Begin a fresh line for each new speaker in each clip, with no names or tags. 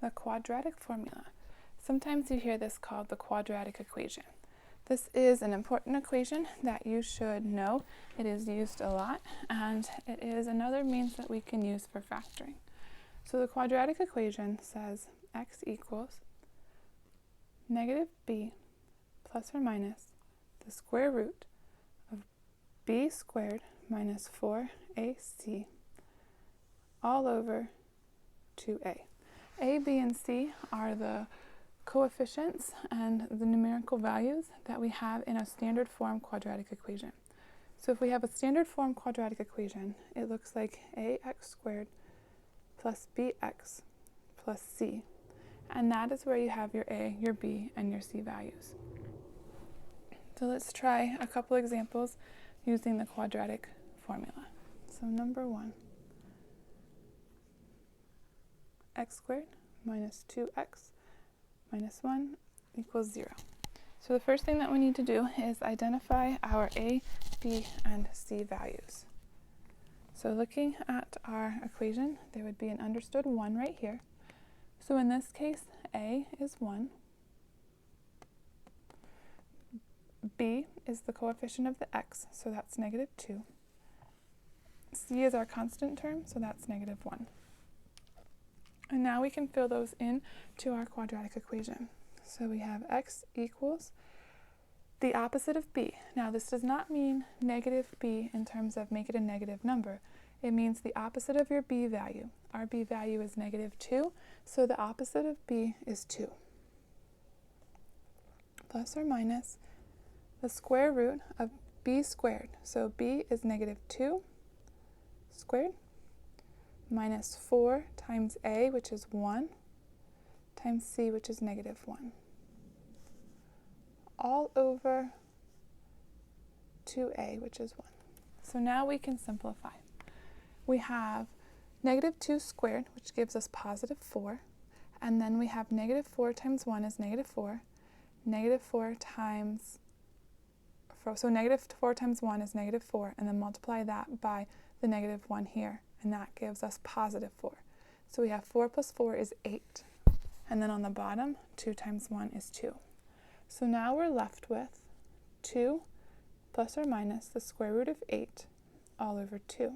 The quadratic formula. Sometimes you hear this called the quadratic equation. This is an important equation that you should know. It is used a lot, and it is another means that we can use for factoring. So the quadratic equation says x equals negative b plus or minus the square root of b squared minus 4ac all over 2a. A, b, and c are the coefficients and the numerical values that we have in a standard form quadratic equation. So if we have a standard form quadratic equation, it looks like ax squared plus bx plus c. And that is where you have your a, your b, and your c values. So let's try a couple examples using the quadratic formula. So number 1. X squared minus 2x minus 1 equals 0. So the first thing that we need to do is identify our a, b, and c values. So looking at our equation, there would be an understood 1 right here. So in this case, a is 1. B is the coefficient of the x, so that's negative 2. C is our constant term, so that's negative 1. And now we can fill those in to our quadratic equation. So we have x equals the opposite of b. Now this does not mean negative b in terms of make it a negative number. It means the opposite of your b value. Our b value is negative 2, so the opposite of b is 2. Plus or minus the square root of b squared. So b is negative 2 squared minus 4 times a, which is 1, times c, which is negative 1, all over 2a, which is 1. So now we can simplify. We have negative 2 squared, which gives us positive 4, and then we have negative 4 times 1 is negative 4, negative 4 times, so negative 4 times 1 is negative 4, and then multiply that by the negative 1 here, and that gives us positive 4. So we have 4 plus 4 is 8. And then on the bottom, 2 times 1 is 2. So now we're left with 2 plus or minus the square root of 8 all over 2.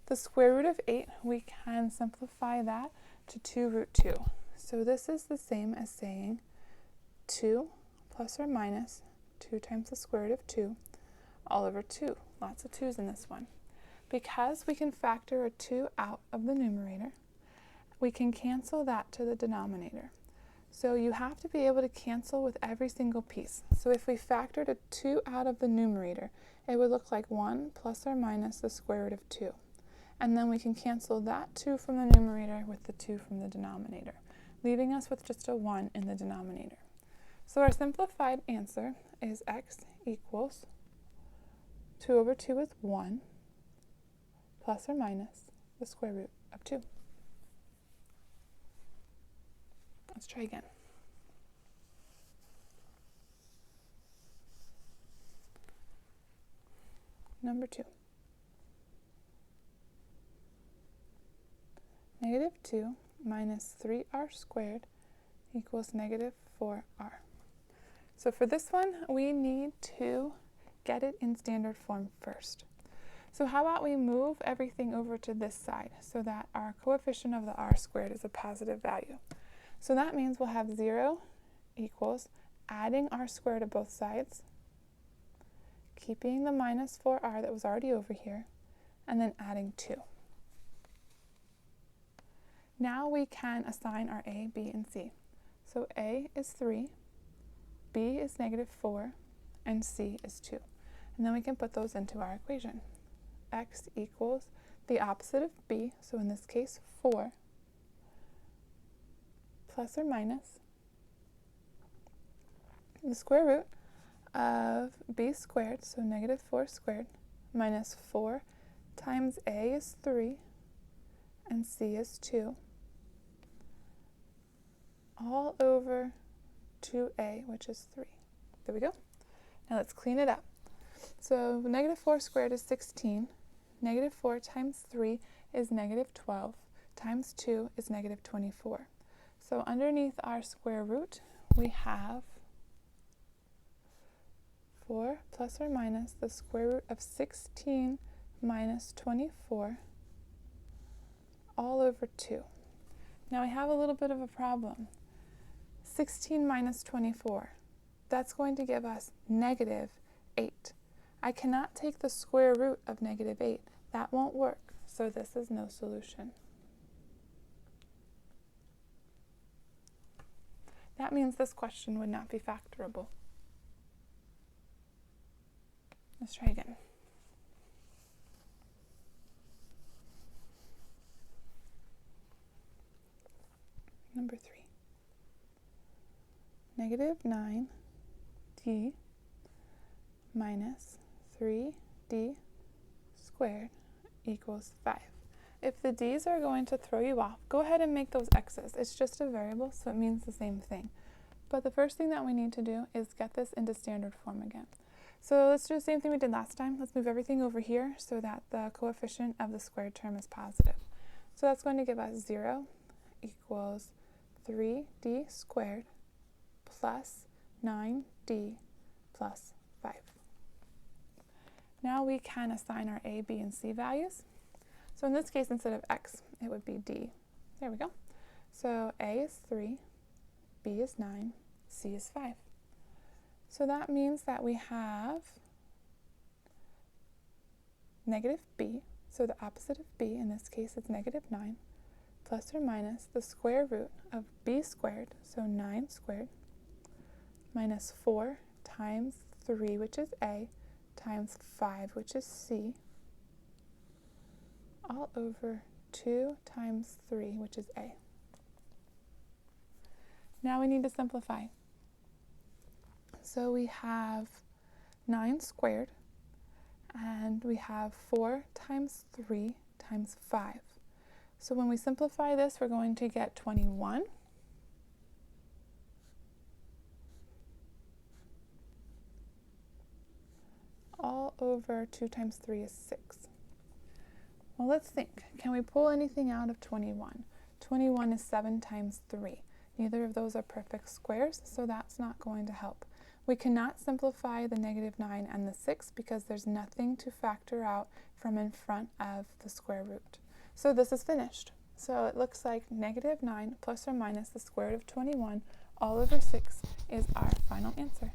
The square root of 8, we can simplify that to 2 root 2. So this is the same as saying 2 plus or minus 2 times the square root of 2 all over 2. Lots of 2's in this one. Because we can factor a 2 out of the numerator, we can cancel that to the denominator. So you have to be able to cancel with every single piece. So if we factored a 2 out of the numerator, it would look like 1 plus or minus the square root of 2. And then we can cancel that 2 from the numerator with the 2 from the denominator, leaving us with just a 1 in the denominator. So our simplified answer is x equals 2 over 2 with 1 plus or minus the square root of 2. Let's try again. Number 2. Negative 2 minus 3r squared equals negative 4r. So for this one, we need to get it in standard form first. So how about we move everything over to this side so that our coefficient of the r squared is a positive value. So that means we'll have 0 equals adding r squared to both sides, keeping the minus 4r that was already over here, and then adding 2. Now we can assign our a, b, and c. So a is 3, b is negative 4, and c is 2. And then we can put those into our equation. X equals the opposite of b, so in this case 4, plus or minus the square root of b squared, so negative 4 squared, minus 4 times a is 3, and c is 2, all over 2a, which is 3. There we go. Now let's clean it up. So negative 4 squared is 16. Negative 4 times 3 is negative 12. Times 2 is negative 24. So underneath our square root, we have 4 plus or minus the square root of 16 minus 24 all over 2. Now we have a little bit of a problem. 16 minus 24, that's going to give us negative 8. I cannot take the square root of negative 8. That won't work, so this is no solution. That means this question would not be factorable. Let's try again. Number 3. Negative 9d minus 3d squared equals 5. If the d's are going to throw you off, go ahead and make those x's. It's just a variable, so it means the same thing. But the first thing that we need to do is get this into standard form again. So let's do the same thing we did last time. Let's move everything over here so that the coefficient of the squared term is positive. So that's going to give us 0 equals 3d squared plus 9d plus 5. Now we can assign our a, b, and c values. So in this case, instead of x, it would be d. There we go. So a is 3, b is 9, c is 5. So that means that we have negative b, so the opposite of b, in this case it's negative 9, plus or minus the square root of b squared, so 9 squared, minus 4 times 3, which is a, times 5, which is c, all over 2 times 3, which is a. Now we need to simplify. So we have 9 squared, and we have 4 times 3 times 5. So when we simplify this, we're going to get 21. All over 2 times 3 is 6. Well, let's think. Can we pull anything out of 21? 21 is 7 times 3. Neither of those are perfect squares, so that's not going to help. We cannot simplify the negative 9 and the 6 because there's nothing to factor out from in front of the square root. So this is finished. So it looks like negative 9 plus or minus the square root of 21 all over 6 is our final answer.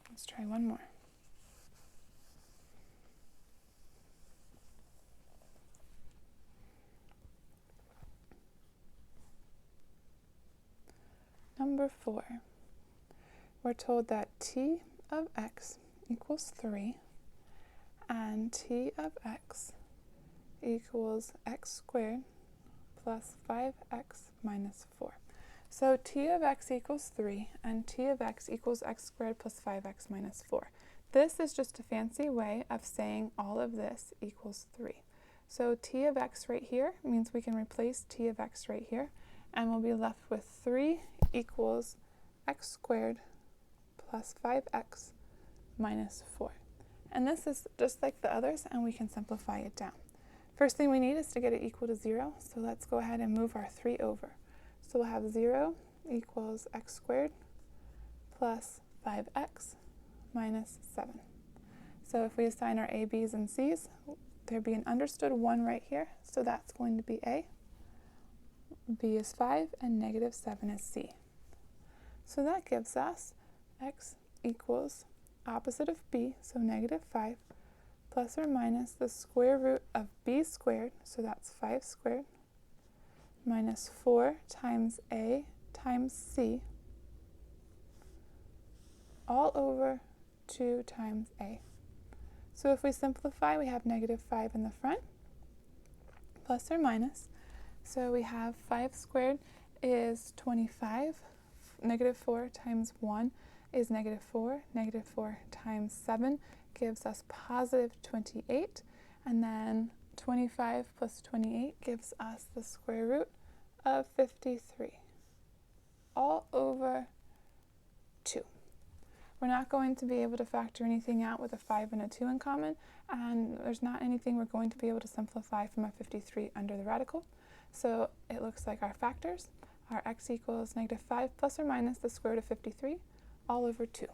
Let's try one more. Number 4, we're told that t of x equals 3 and t of x equals x squared plus 5x minus 4. So t of x equals 3 and t of x equals x squared plus 5x minus 4. This is just a fancy way of saying all of this equals 3. So t of x right here means we can replace t of x right here, and we'll be left with 3 equals x squared plus 5x minus 4. And this is just like the others, and we can simplify it down. First thing we need is to get it equal to 0, so let's go ahead and move our 3 over. So we'll have 0 equals x squared plus 5x minus 7. So if we assign our a, b's, and c's, there'd be an understood 1 right here, so that's going to be a. B is 5, and negative 7 is c. So that gives us x equals opposite of b, so negative 5, plus or minus the square root of b squared, so that's 5 squared, minus 4 times a times c, all over 2 times a. So if we simplify, we have negative 5 in the front, plus or minus. So we have 5 squared is 25. Negative 4 times 1 is negative 4. Negative 4 times 7 gives us positive 28. And then 25 plus 28 gives us the square root of 53. All over 2. We're not going to be able to factor anything out with a 5 and a 2 in common, and there's not anything we're going to be able to simplify from a 53 under the radical. So it looks like our factors are x equals -5 plus or minus the square root of 53 all over 2.